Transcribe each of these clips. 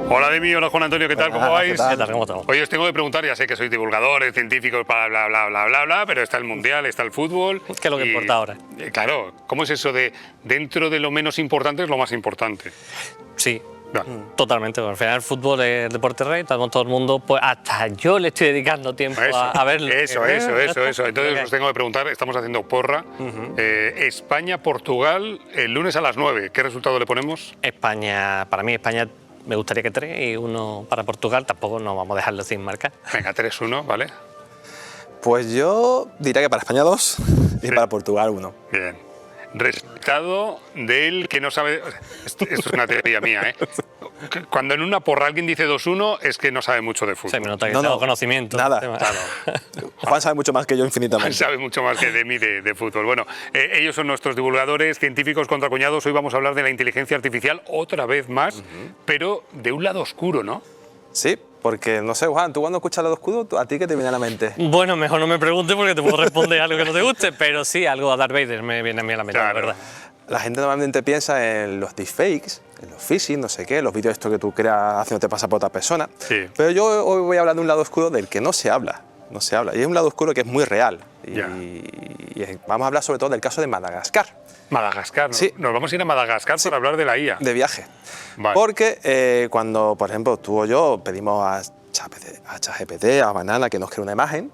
Hola Demi, hola Juan Antonio, ¿qué tal? ¿Cómo vais? ¿Qué tal? ¿Cómo estamos? Oye, os tengo que preguntar, ya sé que sois divulgadores, científicos, bla, bla, bla, bla, bla, bla, pero está el Mundial, está el fútbol. ¿Qué es lo que importa ahora? Claro, ¿cómo es eso de dentro de lo menos importante es lo más importante? Sí, Claro. totalmente. Al final el fútbol es el deporte rey, estamos todo el mundo, pues hasta yo le estoy dedicando tiempo a verlo. Eso. Entonces os tengo que preguntar, estamos haciendo porra. España-Portugal el lunes a las 9. ¿Qué resultado le ponemos? España, para mí España me gustaría que 3 y 1 para Portugal, tampoco nos vamos a dejarlo sin marcar. Venga, 3-1, ¿vale? Pues yo diría que para España 2 y para Portugal 1. Bien. Resultado del que no sabe... Esto es una teoría mía, ¿eh? Cuando en una porra alguien dice 2-1 es que no sabe mucho de fútbol. Se me nota que No, tengo no, conocimiento. nada. Claro. Juan sabe mucho más que yo infinitamente. Sabe mucho más que de mí de fútbol. Bueno, ellos son nuestros divulgadores, científicos contra cuñados. Hoy vamos a hablar de la inteligencia artificial otra vez más, pero de un lado oscuro, ¿no? Sí, porque no sé, Juan, tú cuando escuchas Lado Oscuro, ¿a ti qué te viene a la mente? Bueno, mejor no me preguntes porque te puedo responder algo que no te guste, pero sí, algo a Darth Vader me viene a mí a la mente, Claro. la verdad. La gente normalmente piensa en los deepfakes, en los phishing, no sé qué, los vídeos estos que tú creas haciéndote pasar por otra persona. Sí. Pero yo hoy voy a hablar de un lado oscuro del que no se habla. No se habla. Y es un lado oscuro que es muy real. Ya. Y vamos a hablar sobre todo del caso de Madagascar, Madagascar, ¿no? Sí. Nos vamos a ir a Madagascar para hablar de la IA. de viaje. Vale. Porque cuando, por ejemplo, tú o yo pedimos a ChatGPT, a Banana, que nos cree una imagen,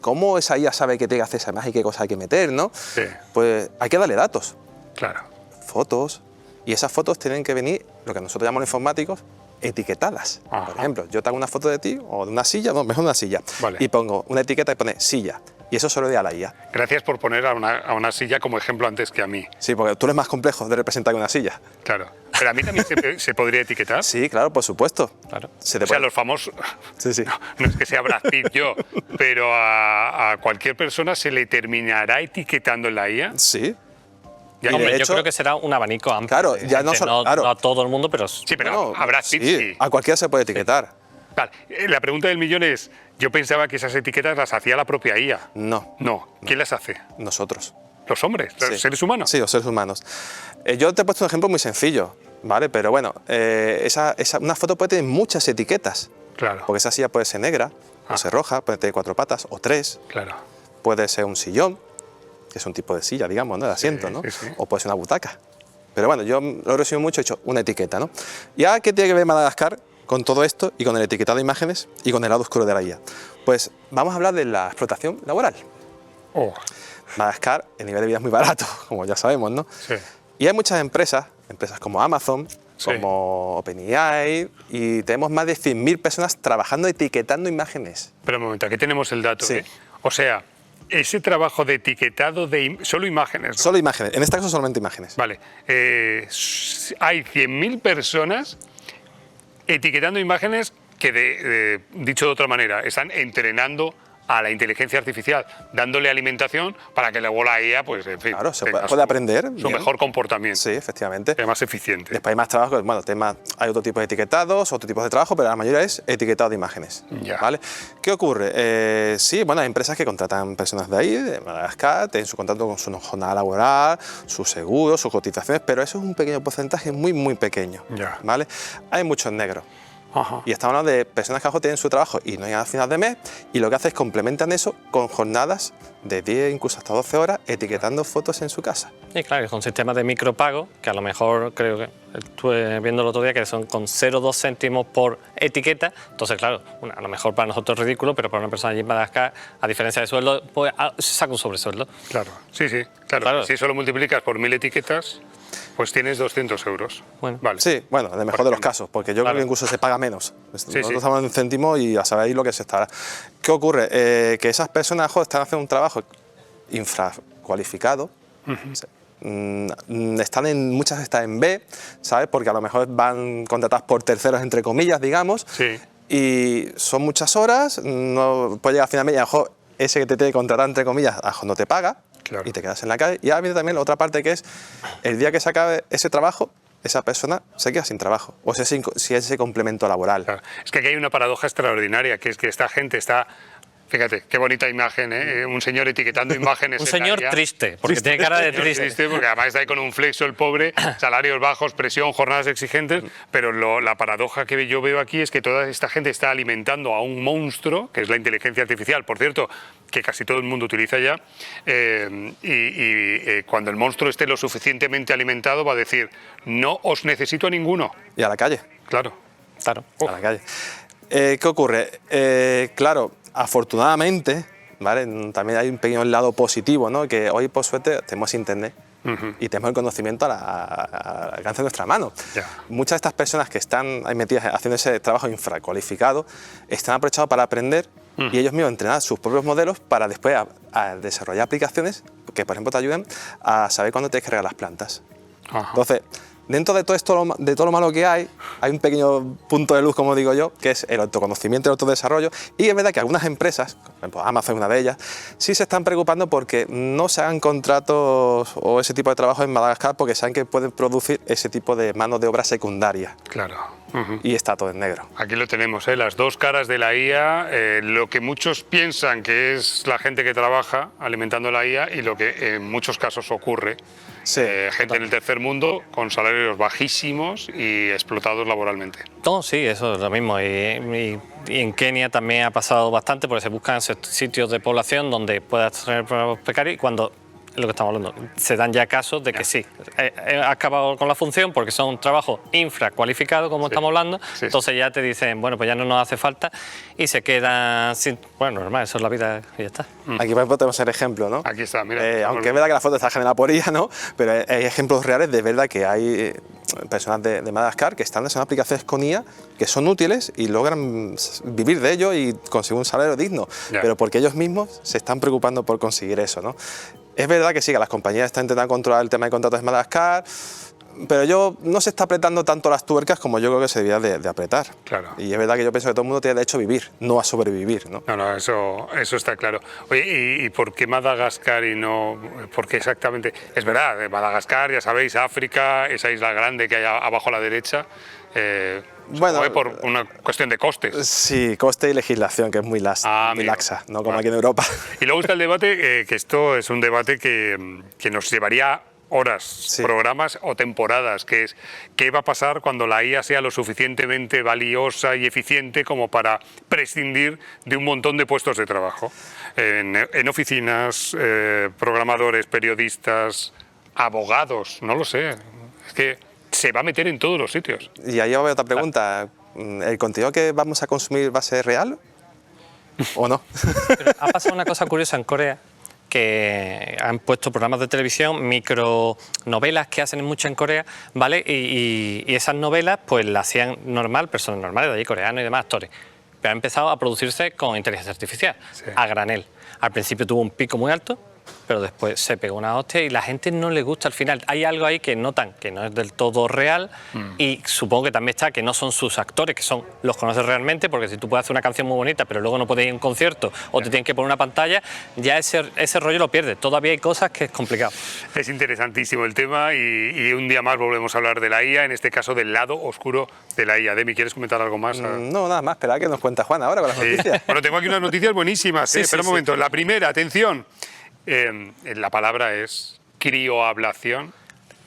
¿cómo esa IA sabe que te hace esa imagen y qué cosa hay que meter, no? Sí. Pues hay que darle datos, Claro. fotos, y esas fotos tienen que venir, lo que nosotros llamamos informáticos, etiquetadas. Ajá. Por ejemplo, yo te hago una foto de ti o de una silla, no, mejor una silla, Vale. y pongo una etiqueta y pone silla, y eso se lo doy a la IA. Gracias por poner a una silla como ejemplo antes que a mí. Sí, porque tú eres más complejo de representar que una silla. Claro. Pero a mí también se podría etiquetar. Sí, claro, por supuesto. Claro. Se te O sea, puede- los famosos... Sí, sí. No es que sea Brad Pitt yo, pero a cualquier persona se le terminará etiquetando en la IA. Sí. Ya, Y de Hombre, yo hecho- creo que será un abanico amplio. Claro, de ya no gente, solo- claro. no a todo el mundo, pero Sí, pero No, a Brad Pitt sí. a cualquiera se puede etiquetar. Vale, la pregunta del millón es, yo pensaba que esas etiquetas las hacía la propia IA. No, No, ¿quién las hace? nosotros. ¿Los hombres? ¿Los Sí. seres humanos? Sí, los seres humanos. Yo te he puesto un ejemplo muy sencillo, ¿vale? Pero bueno, una foto puede tener muchas etiquetas, Claro, porque esa silla puede ser negra, puede ser roja, puede tener 4 patas o 3, claro. puede ser un sillón, que es un tipo de silla, digamos, ¿no? De asiento, ¿no? sí, sí. O puede ser una butaca. Pero bueno, yo lo resumo mucho, he hecho una etiqueta, ¿no? ¿Y ahora qué tiene que ver Madagascar con todo esto y con el etiquetado de imágenes y con el lado oscuro de la IA? Pues vamos a hablar de la explotación laboral. Oh, Madagascar, el nivel de vida es muy barato, como ya sabemos, ¿no? sí. Y hay muchas empresas como Amazon, Sí. como OpenAI, y tenemos más de 100.000 personas trabajando etiquetando imágenes. Pero un momento, aquí tenemos el dato. Sí. ¿Eh? O sea, ese trabajo de etiquetado de solo imágenes, ¿no? Solo imágenes, en este caso solamente imágenes. Vale, hay 100.000 personas etiquetando imágenes que, dicho de otra manera, están entrenando a la inteligencia artificial, dándole alimentación para que luego la IA, pues, en fin, Claro, se tenga puede aprender. su bien. mejor comportamiento, Sí, efectivamente. sea más eficiente. Después hay más trabajo, bueno, hay otro tipo de etiquetados, otro tipo de trabajo, pero la mayoría es etiquetado de imágenes. Ya. ¿Vale? ¿Qué ocurre? Sí, bueno, hay empresas que contratan personas de ahí, de Madagascar, tienen su contrato con su jornada laboral, su seguro, sus cotizaciones, pero eso es un pequeño porcentaje, muy, muy pequeño. Ya. ¿Vale? Hay muchos negros. Ajá. Y estamos hablando de personas que a lo mejor tienen su trabajo y no llegan al final de mes, y lo que hacen es complementan eso con jornadas de 10, incluso hasta 12 horas, etiquetando fotos en su casa. Y claro, con sistemas de micropago, que a lo mejor creo que estuve viendo el otro día que son con 0,2 céntimos por etiqueta. Entonces, claro, a lo mejor para nosotros es ridículo, pero para una persona allí en Madagascar, a diferencia de sueldo, pues saca un sobresueldo. Claro, sí, claro. Claro. Si eso lo multiplicas por 1.000 etiquetas, pues tienes 200 euros. Bueno. Vale. Sí, bueno, en el mejor de los casos, porque yo Claro. creo que incluso se paga menos. Nosotros sí. estamos hablando de un céntimo y a saber ahí lo que se estará. ¿Qué ocurre? Que esas personas a lo mejor están haciendo un trabajo infracualificado. Muchas están en B, ¿sabes? Porque a lo mejor van contratadas por terceros, entre comillas, digamos. Sí. Y son muchas horas, no puede llegar a final de mes y a lo mejor ese que te tiene que contratar, entre comillas, a lo mejor no te paga. Claro. Y te quedas en la calle. Y ahora viene también la otra parte, que es el día que se acabe ese trabajo, esa persona se queda sin trabajo. O sea, si ese complemento laboral. Claro. Es que aquí hay una paradoja extraordinaria, que es que esta gente está Fíjate, qué bonita imagen, ¿eh? Un señor etiquetando imágenes. Un en la señor IA. triste, porque tiene cara de triste. Porque además está ahí con un flexo el pobre, salarios bajos, presión, jornadas exigentes, pero la paradoja que yo veo aquí es que toda esta gente está alimentando a un monstruo, que es la inteligencia artificial, por cierto, que casi todo el mundo utiliza ya, cuando el monstruo esté lo suficientemente alimentado va a decir, no os necesito a ninguno. Y a la calle. Claro. Claro. A la calle. ¿Qué ocurre? Claro, afortunadamente, ¿vale? También hay un pequeño lado positivo, ¿no? Que hoy, por suerte, tenemos internet y tenemos el conocimiento al alcance de nuestra mano. Ya. Muchas de estas personas que están ahí metidas haciendo ese trabajo infracualificado están aprovechados para aprender y ellos mismos entrenar sus propios modelos para después a desarrollar aplicaciones que, por ejemplo, te ayuden a saber cuándo tienes que regar las plantas. Ajá. Entonces, dentro de todo lo malo que hay un pequeño punto de luz, como digo yo, que es el autoconocimiento y el autodesarrollo. Y es verdad que algunas empresas, por ejemplo, Amazon es una de ellas, sí se están preocupando porque no se hagan contratos o ese tipo de trabajo en Madagascar porque saben que pueden producir ese tipo de mano de obra secundaria. Claro. Y está todo en negro. Aquí lo tenemos, ¿eh? Las dos caras de la IA, lo que muchos piensan que es la gente que trabaja alimentando la IA y lo que en muchos casos ocurre. Sí, Gente en el tercer mundo con salarios bajísimos y explotados laboralmente. No, sí, eso es lo mismo. Y en Kenia también ha pasado bastante porque se buscan sitios de población donde puedas tener problemas precarios y cuando, lo que estamos hablando, se dan ya casos de que sí, ha acabado con la función porque son un trabajo infracualificado, como estamos hablando, entonces ya te dicen, bueno, pues ya no nos hace falta y se quedan sin... Bueno, normal, eso es la vida y ya está. Aquí, por ejemplo, tenemos el ejemplo, ¿no? Aquí está, mira. Aunque es verdad que la foto está generada por IA, ¿no? Pero hay ejemplos reales de verdad que hay personas de Madagascar que están haciendo aplicaciones con IA que son útiles y logran vivir de ello y conseguir un salario digno, pero porque ellos mismos se están preocupando por conseguir eso, ¿no? Es verdad que sí, que las compañías están intentando controlar el tema de contratos de Madagascar, pero no se está apretando tanto las tuercas como yo creo que se debía de apretar. Claro. Y es verdad que yo pienso que todo el mundo tiene derecho a vivir, no a sobrevivir, ¿no? No, eso está claro. Oye, ¿y por qué Madagascar y no...? ¿Por qué exactamente? Es verdad, Madagascar, ya sabéis, África, esa isla grande que hay abajo a la derecha... Bueno, por una cuestión de costes. Sí, coste y legislación, que es muy laxa, no como aquí en Europa. Y luego está el debate, que esto es un debate que nos llevaría horas, programas o temporadas, que es qué va a pasar cuando la IA sea lo suficientemente valiosa y eficiente como para prescindir de un montón de puestos de trabajo. En oficinas, programadores, periodistas, abogados, no lo sé. Es que se va a meter en todos los sitios. Y ahí va otra pregunta. ¿El contenido que vamos a consumir va a ser real o no? Pero ha pasado una cosa curiosa en Corea, que han puesto programas de televisión, micronovelas que hacen mucho en Corea, ¿vale? Y esas novelas pues las hacían personas normales de allí, coreanos y demás actores. Pero ha empezado a producirse con inteligencia artificial, a granel. Al principio tuvo un pico muy alto, pero después se pegó una hostia y la gente no le gusta al final. Hay algo ahí que notan que no es del todo real y supongo que también está que no son sus actores, que los conoces realmente, porque si tú puedes hacer una canción muy bonita pero luego no puedes ir a un concierto o te tienen que poner una pantalla, ya ese rollo lo pierdes. Todavía hay cosas que es complicado. Es interesantísimo el tema y un día más volvemos a hablar de la IA, en este caso del lado oscuro de la IA. Demi, ¿quieres comentar algo más? No, nada más, espera que nos cuenta Juan ahora con las noticias. Bueno, tengo aquí unas noticias buenísimas. Espera un momento. La primera, atención. La palabra es crioablación.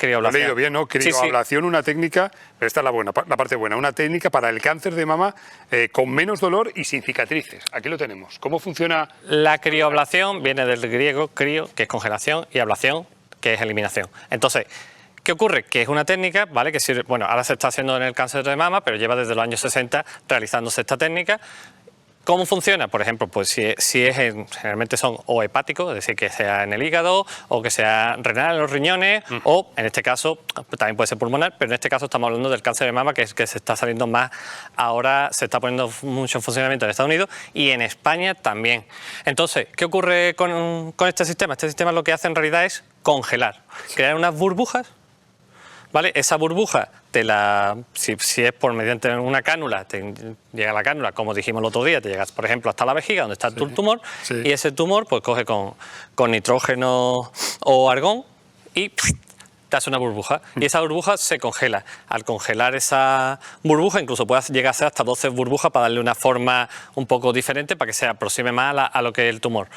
Lo he leído bien, ¿no? Crioablación, una técnica, pero esta es la parte buena, una técnica para el cáncer de mama con menos dolor y sin cicatrices. Aquí lo tenemos. ¿Cómo funciona? La crioablación viene del griego crio, que es congelación, y ablación, que es eliminación. Entonces, ¿qué ocurre? Que es una técnica, ¿vale? Que sirve, bueno, ahora se está haciendo en el cáncer de mama, pero lleva desde los años 60 realizándose esta técnica. ¿Cómo funciona? Por ejemplo, pues generalmente son o hepáticos, es decir, que sea en el hígado o que sea renal en los riñones o, en este caso, también puede ser pulmonar, pero en este caso estamos hablando del cáncer de mama, que es que se está saliendo más, ahora se está poniendo mucho en funcionamiento en Estados Unidos y en España también. Entonces, ¿qué ocurre con este sistema? Este sistema lo que hace en realidad es congelar, crear unas burbujas, ¿vale? Esa burbuja, si es por mediante una cánula, te llega la cánula, como dijimos el otro día, te llegas, por ejemplo, hasta la vejiga, donde está tu tumor, y ese tumor pues coge con nitrógeno o argón y te hace una burbuja. Y esa burbuja se congela. Al congelar esa burbuja, incluso puede llegar a ser hasta 12 burbujas para darle una forma un poco diferente para que se aproxime más a lo que es el tumor.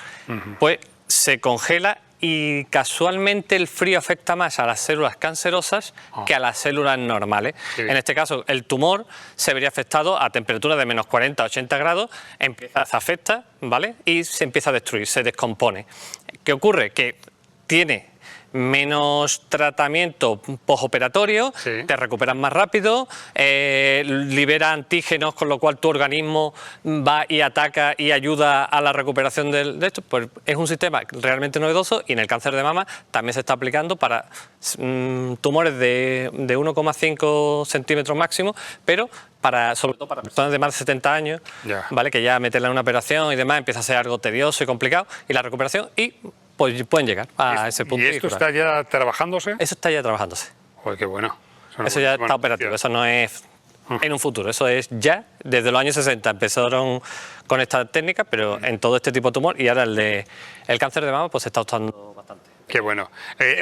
Pues se congela y casualmente el frío afecta más a las células cancerosas que a las células normales. En este caso, el tumor se vería afectado a temperaturas de menos 40 a 80 grados, se afecta, ¿vale? Y se empieza a destruir, se descompone. ¿Qué ocurre? Que tiene menos tratamiento postoperatorio, te recuperas más rápido, libera antígenos, con lo cual tu organismo va y ataca y ayuda a la recuperación de esto. Pues es un sistema realmente novedoso y en el cáncer de mama también se está aplicando para tumores de 1,5 centímetros máximo, pero sobre todo para personas de más de 70 años, ¿vale? Que ya meterla en una operación y demás empieza a ser algo tedioso y complicado, y la recuperación pues pueden llegar a ese punto. ¿Y esto está ya trabajándose? Eso está ya trabajándose. Joder, qué bueno. Eso ya está operativo, eso no es en un futuro, eso es ya, desde los años 60 empezaron con esta técnica, pero en todo este tipo de tumor, y ahora el cáncer de mama pues se está usando bastante. Qué bueno.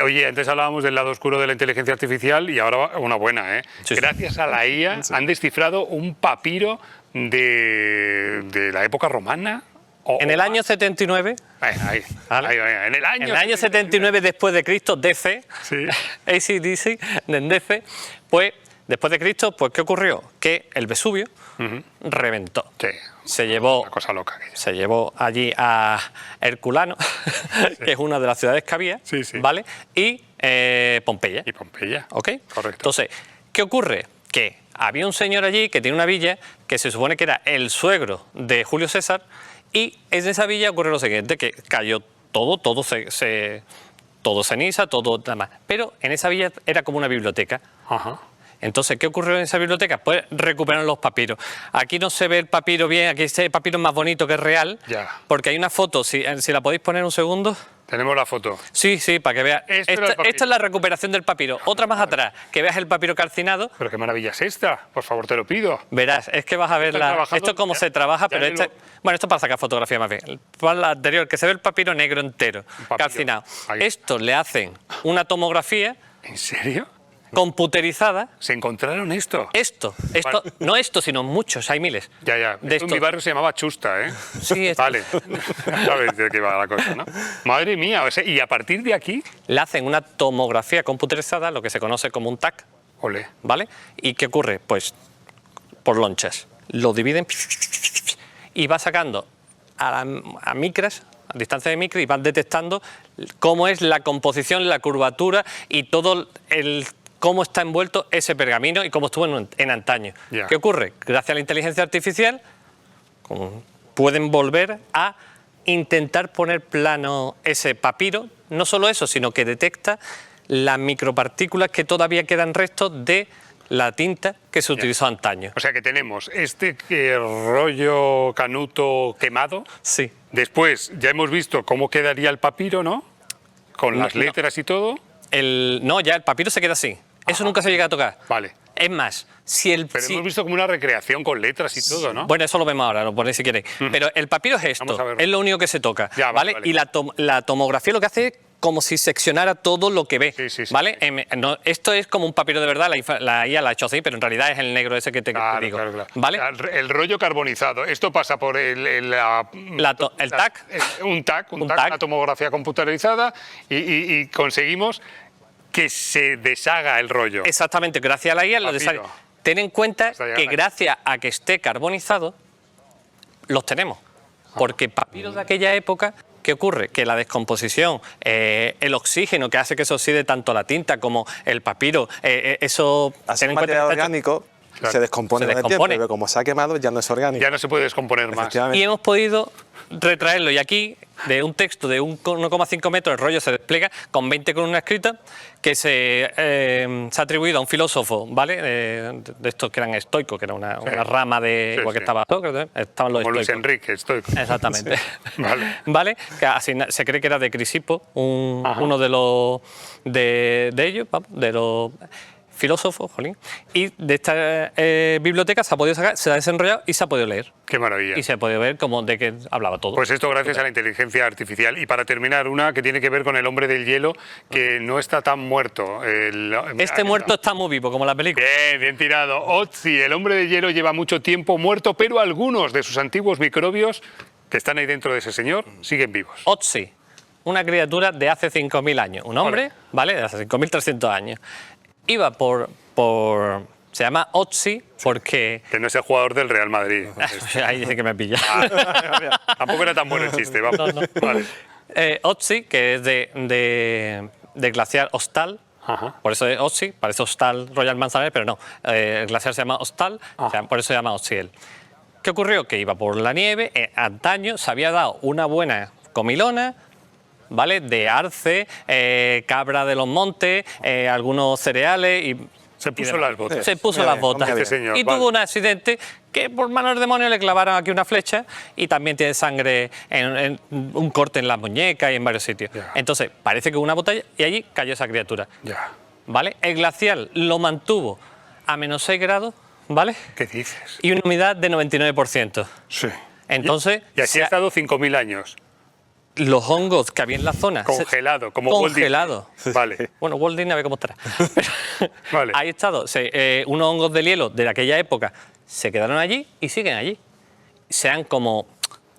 Oye, antes hablábamos del lado oscuro de la inteligencia artificial y ahora una buena, ¿eh? Sí. Gracias a la IA han descifrado un papiro de la época romana. En el año 79, ¿Vale? En el año 79 después de Cristo, DC, AC/DC, en DC, pues después de Cristo, pues ¿qué ocurrió? Que el Vesubio reventó. Sí. Se llevó, Una cosa loca. se llevó allí a Herculano, que es una de las ciudades que había, ¿vale? Y Pompeya. Y Pompeya. ¿Ok? Correcto. Entonces, ¿qué ocurre? Que había un señor allí que tiene una villa que se supone que era el suegro de Julio César, y en esa villa ocurre lo siguiente, que cayó todo ceniza, todo demás. Pero en esa villa era como una biblioteca. Entonces, ¿qué ocurrió en esa biblioteca? Pues recuperaron los papiros. Aquí no se ve el papiro bien, aquí este papiro es más bonito que es real, porque hay una foto, si la podéis poner un segundo. Tenemos la foto. Sí, para que veas. Esta es la recuperación del papiro. Otra más atrás, que veas el papiro calcinado. Pero qué maravilla es esta, por favor, te lo pido. Verás, es que vas a ver esto es como se trabaja, pero bueno, esto para sacar fotografía más bien. Para la anterior, que se ve el papiro negro entero, calcinado. Esto le hacen una tomografía. ¿En serio? Computerizada. ¿Se encontraron esto? No esto, sino muchos, hay miles. Ya. En mi barrio se llamaba Chusta, ¿eh? Sí, Vale. Sabes de qué va la cosa, ¿no? Madre mía, y a partir de aquí... Le hacen una tomografía computerizada, lo que se conoce como un TAC. Ole. ¿Vale? ¿Y qué ocurre? Pues por lonchas. Lo dividen y va sacando a micras, a distancia de micro, y van detectando cómo es la composición, la curvatura y todo cómo está envuelto ese pergamino y cómo estuvo en antaño. ¿Qué ocurre? Gracias a la inteligencia artificial pueden volver a intentar poner plano ese papiro. No solo eso, sino que detecta las micropartículas que todavía quedan restos de la tinta que se utilizó antaño. O sea que tenemos rollo canuto quemado. Sí. Después ya hemos visto cómo quedaría el papiro, ¿no? Con las letras y todo. Ya el papiro se queda así. Eso nunca se llega a tocar. Vale. Es más, Pero hemos visto como una recreación con letras y todo, ¿no? Bueno, eso lo vemos ahora, lo ponéis si queréis. Pero el papiro es esto, es lo único que se toca, ¿vale? Y la tomografía lo que hace es como si seccionara todo lo que ve, ¿vale? Esto es como un papiro de verdad, la IA la ha hecho así, pero en realidad es el negro ese que te digo. Claro. ¿Vale? El rollo carbonizado. Esto pasa por el TAC. Un TAC, una tomografía computarizada, y conseguimos que se deshaga el rollo. Exactamente, gracias a la IA lo deshaga. Ten en cuenta que gracias a que esté carbonizado, los tenemos. Porque papiros de aquella época, ¿qué ocurre? Que la descomposición, el oxígeno que hace que se oxide tanto la tinta como el papiro, eso... Así un material orgánico se descompone con el tiempo, pero como se ha quemado ya no es orgánico. Ya no se puede descomponer más. Y hemos podido retraerlo, y aquí de un texto de 1,5 metros el rollo se despliega con 20 columnas escritas que se ha atribuido a un filósofo, ¿vale? De estos que eran estoicos, que era una rama de... igual que estaba Sócrates, estaban los como estoicos. Luis Enrique, estoico. Exactamente. Vale. Que se cree que era de Crisipo, uno de ellos, vamos, filósofo, jolín, y de esta biblioteca se ha podido sacar, se ha desenrollado y se ha podido leer. Qué maravilla. Y se ha podido ver como de qué hablaba todo. Pues esto gracias a la inteligencia artificial. Y para terminar, una que tiene que ver con el hombre del hielo, que no está tan muerto. Este muerto está muy vivo, como la película. Bien, bien tirado. Otzi, el hombre de hielo, lleva mucho tiempo muerto, pero algunos de sus antiguos microbios que están ahí dentro de ese señor siguen vivos. Otzi, una criatura de hace 5.000 años. Un hombre, ¿vale? De hace 5.300 años. Iba por... Se llama Otzi porque... Que no es el jugador del Real Madrid. Ahí dice que me pilla. Tampoco era tan bueno el chiste, vamos. No, no. Vale. Otzi, que es de glaciar Hostal. Ajá. Por eso es Otzi, parece Hostal Royal Manzanares, pero no. El glaciar se llama Hostal, por eso se llama Otzi él. ¿Qué ocurrió? Que iba por la nieve, antaño se había dado una buena comilona, ¿vale? De arce, cabra de los montes, algunos cereales y... Se puso las botas. Se puso las botas. bien. Este señor, Y vale. tuvo un accidente que por mano del demonio le clavaron aquí una flecha y también tiene sangre en un corte en la muñeca y en varios sitios. Ya. Entonces, parece que hubo una botella y allí cayó esa criatura. Ya. ¿Vale? El glacial lo mantuvo a -6 grados, ¿vale? ¿Qué dices? Y una humedad de 99%. Sí. Entonces, Y así ha estado 5.000 años. los hongos que había en la zona... Congelado, como Walt Disney. Congelado. Vale. Bueno, Walt Disney a ver cómo estará. Pero Vale. ahí estado, unos hongos de hielo de aquella época se quedaron allí y siguen allí. Se han como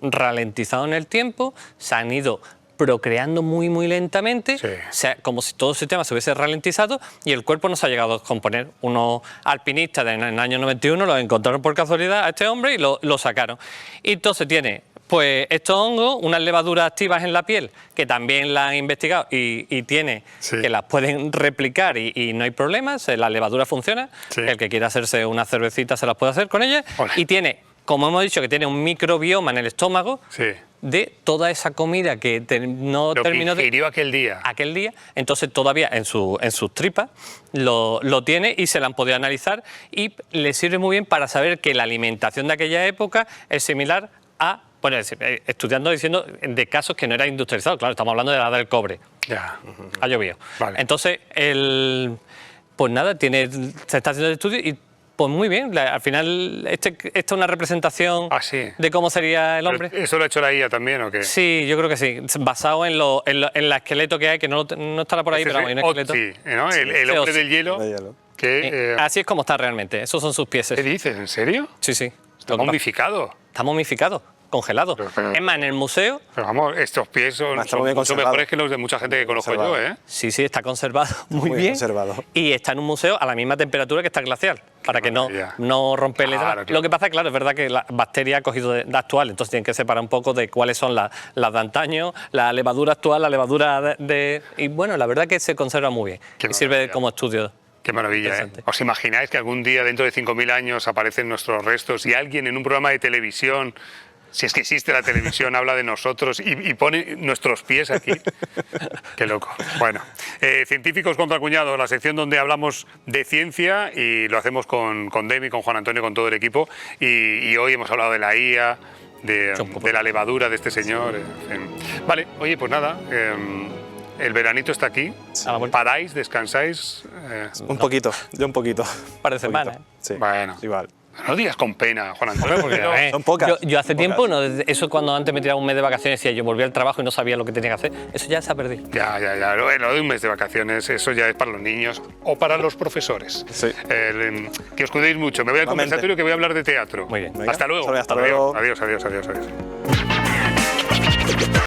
ralentizado en el tiempo, se han ido procreando muy, muy lentamente, Sí. como si todo el sistema se hubiese ralentizado y el cuerpo no se ha llegado a descomponer. Unos alpinistas en el año 91 lo encontraron por casualidad a este hombre y lo sacaron. Y entonces tiene... Pues estos hongos, unas levaduras activas en la piel, que también la han investigado y tiene Sí. que las pueden replicar y no hay problemas, la levadura funciona, Sí. el que quiera hacerse una cervecita se las puede hacer con ella, Ole. y tiene, como hemos dicho, que tiene un microbioma en el estómago Sí. de toda esa comida que no Lo que terminó de ingirió aquel día. aquel día, entonces todavía en sus tripas lo tiene y se la han podido analizar y le sirve muy bien para saber que la alimentación de aquella época es similar a, bueno, estudiando, diciendo de casos que no eran industrializados, claro, estamos hablando de la edad del cobre, Ya. ha llovido. Vale. Entonces, pues nada, se está haciendo el estudio y pues muy bien, al final esta es una representación Ah, sí. de cómo sería el hombre. ¿Eso lo ha hecho la IA también o qué? Sí, yo creo que sí, basado en el esqueleto que hay, que no estará por ahí, Ese pero es hay un esqueleto. Otzi, ¿no? El ese hombre Otzi. del hielo. De hielo. Que, Así es como está realmente, esos son sus pies. ¿Qué dices? ¿En serio? Sí, sí. Está momificado. Está momificado, congelado. Pero- Es más, en el museo, Pero vamos, estos pies son Está muy bien mucho conservado. mejores que los de mucha gente que conozco Conservado. yo, ¿eh? sí, está conservado muy Muy bien. conservado. Y está en un museo a la misma temperatura que está el glacial, para que maravilla. no romperle. Claro, Lo claro. que pasa es claro, es verdad que la bacteria ha cogido de actual, entonces tienen que separar un poco de cuáles son las de antaño, la levadura actual, la levadura y bueno, la verdad que se conserva muy bien. Qué Y sirve maravilla. como estudio. Qué maravilla, ¿eh? Interesante. ¿Os imagináis que algún día, dentro de 5.000 años, aparecen nuestros restos y alguien en un programa de televisión, si es que existe la televisión, habla de nosotros y pone nuestros pies aquí? Qué loco. Bueno, Científicos contra Cuñados, la sección donde hablamos de ciencia y lo hacemos con Demi, con Juan Antonio, con todo el equipo. Y hoy hemos hablado de la IA, de la levadura de este señor. En fin. Vale, oye, pues nada. El veranito está aquí. A la vuelta. Paráis, descansáis. Un poquito, yo un poquito. Para semana. Sí, Bueno. igual. No digas con pena, Juan Antonio, porque no. Son pocas. Yo hace Son tiempo, pocas. no, eso cuando antes me tiraba un mes de vacaciones y yo volvía al trabajo y no sabía lo que tenía que hacer, eso ya se ha perdido. Ya. Lo de un mes de vacaciones, eso ya es para los niños o para los profesores. Sí. Que os cuidéis mucho. Me voy al Igualmente. conversatorio que voy a hablar de teatro. Muy bien. Venga, Hasta luego. hasta luego. Adiós.